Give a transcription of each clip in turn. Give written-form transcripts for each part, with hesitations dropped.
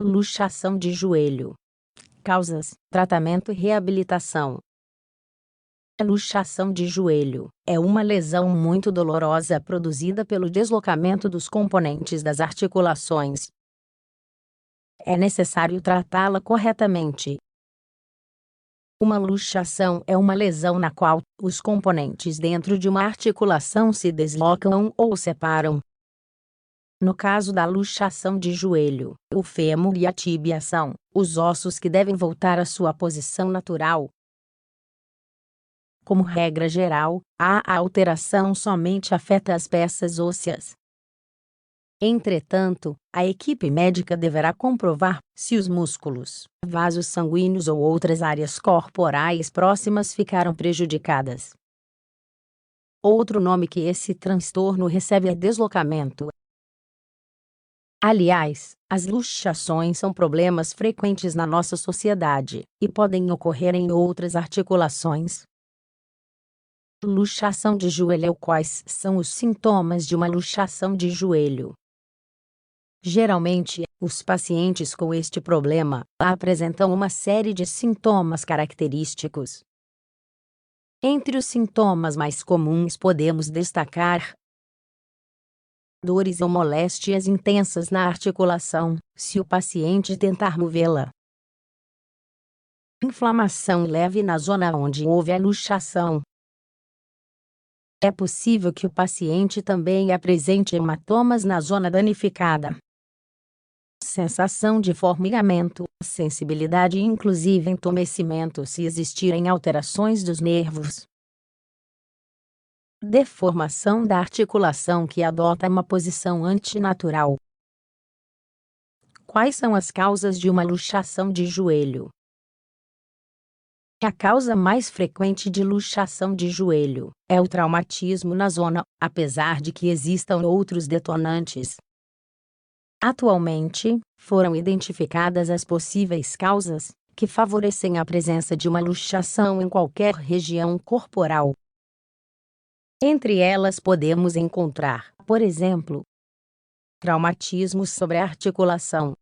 Luxação de joelho. Causas, tratamento e reabilitação. A luxação de joelho é uma lesão muito dolorosa produzida pelo deslocamento dos componentes das articulações. É necessário tratá-la corretamente. Uma luxação é uma lesão na qual os componentes dentro de uma articulação se deslocam ou separam. No caso da luxação de joelho, o fêmur e a tíbia são os ossos que devem voltar à sua posição natural. Como regra geral, a alteração somente afeta as peças ósseas. Entretanto, a equipe médica deverá comprovar se os músculos, vasos sanguíneos ou outras áreas corporais próximas ficaram prejudicadas. Outro nome que esse transtorno recebe é deslocamento. Aliás, as luxações são problemas frequentes na nossa sociedade e podem ocorrer em outras articulações. Luxação de joelho. Quais são os sintomas de uma luxação de joelho? Geralmente, os pacientes com este problema apresentam uma série de sintomas característicos. Entre os sintomas mais comuns podemos destacar dores ou moléstias intensas na articulação, se o paciente tentar movê-la. Inflamação leve na zona onde houve a luxação. É possível que o paciente também apresente hematomas na zona danificada. Sensação de formigamento, sensibilidade e inclusive entumecimento se existirem alterações dos nervos. Deformação da articulação que adota uma posição antinatural. Quais são as causas de uma luxação de joelho? A causa mais frequente de luxação de joelho é o traumatismo na zona, apesar de que existam outros detonantes. Atualmente, foram identificadas as possíveis causas que favorecem a presença de uma luxação em qualquer região corporal. Entre elas podemos encontrar, por exemplo, traumatismos sobre a articulação.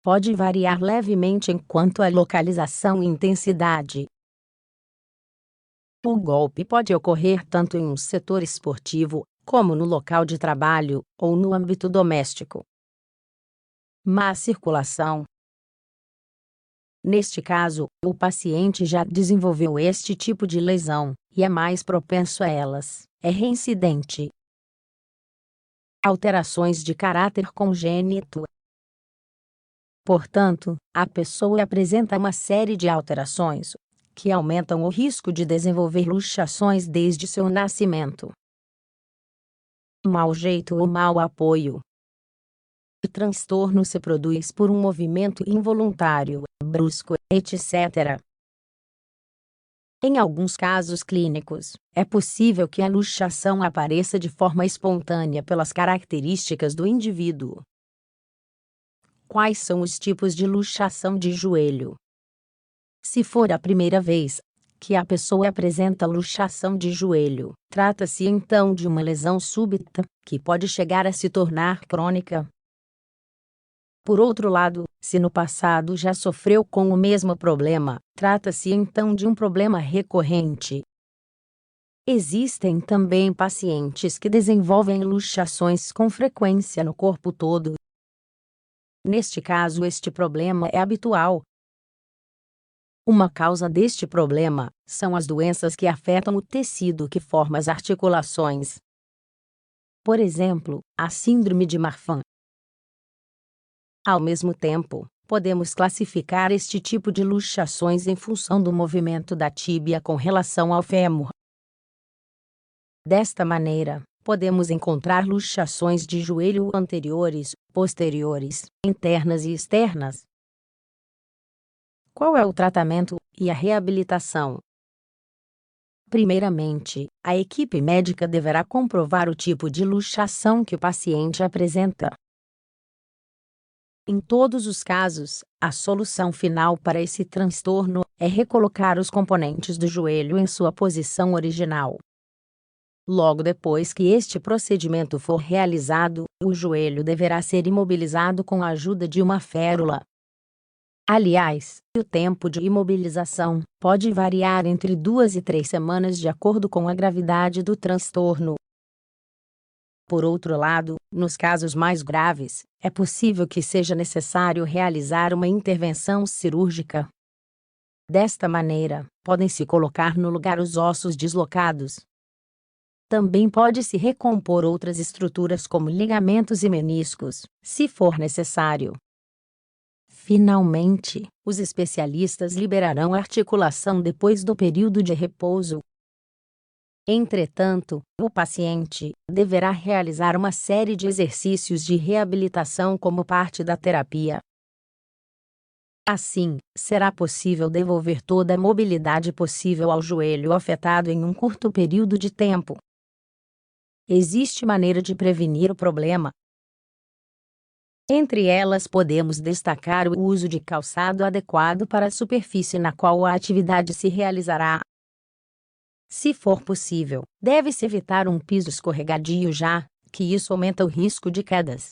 Pode variar levemente quanto à localização e intensidade. O golpe pode ocorrer tanto em um setor esportivo, como no local de trabalho, ou no âmbito doméstico. Má circulação. Neste caso, o paciente já desenvolveu este tipo de lesão, e é mais propenso a elas, é reincidente. Alterações de caráter congênito. Portanto, a pessoa apresenta uma série de alterações, que aumentam o risco de desenvolver luxações desde seu nascimento. Mau jeito ou mau apoio. O transtorno se produz por um movimento involuntário, brusco, etc. Em alguns casos clínicos, é possível que a luxação apareça de forma espontânea pelas características do indivíduo. Quais são os tipos de luxação de joelho? Se for a primeira vez que a pessoa apresenta luxação de joelho, trata-se então de uma lesão súbita, que pode chegar a se tornar crônica. Por outro lado, se no passado já sofreu com o mesmo problema, trata-se então de um problema recorrente. Existem também pacientes que desenvolvem luxações com frequência no corpo todo. Neste caso, este problema é habitual. Uma causa deste problema são as doenças que afetam o tecido que forma as articulações. Por exemplo, a síndrome de Marfan. Ao mesmo tempo, podemos classificar este tipo de luxações em função do movimento da tíbia com relação ao fêmur. Desta maneira, podemos encontrar luxações de joelho anteriores, posteriores, internas e externas. Qual é o tratamento e a reabilitação? Primeiramente, a equipe médica deverá comprovar o tipo de luxação que o paciente apresenta. Em todos os casos, a solução final para esse transtorno é recolocar os componentes do joelho em sua posição original. Logo depois que este procedimento for realizado, o joelho deverá ser imobilizado com a ajuda de uma férula. Aliás, o tempo de imobilização pode variar entre 2 e 3 semanas de acordo com a gravidade do transtorno. Por outro lado, nos casos mais graves, é possível que seja necessário realizar uma intervenção cirúrgica. Desta maneira, podem-se colocar no lugar os ossos deslocados. Também pode-se recompor outras estruturas como ligamentos e meniscos, se for necessário. Finalmente, os especialistas liberarão a articulação depois do período de repouso. Entretanto, o paciente deverá realizar uma série de exercícios de reabilitação como parte da terapia. Assim, será possível devolver toda a mobilidade possível ao joelho afetado em um curto período de tempo. Existe maneira de prevenir o problema. Entre elas podemos destacar o uso de calçado adequado para a superfície na qual a atividade se realizará. Se for possível, deve-se evitar um piso escorregadio já que isso aumenta o risco de quedas.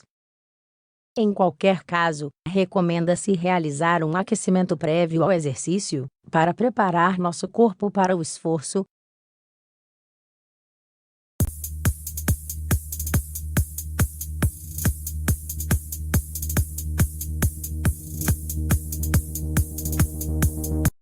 Em qualquer caso, recomenda-se realizar um aquecimento prévio ao exercício, para preparar nosso corpo para o esforço,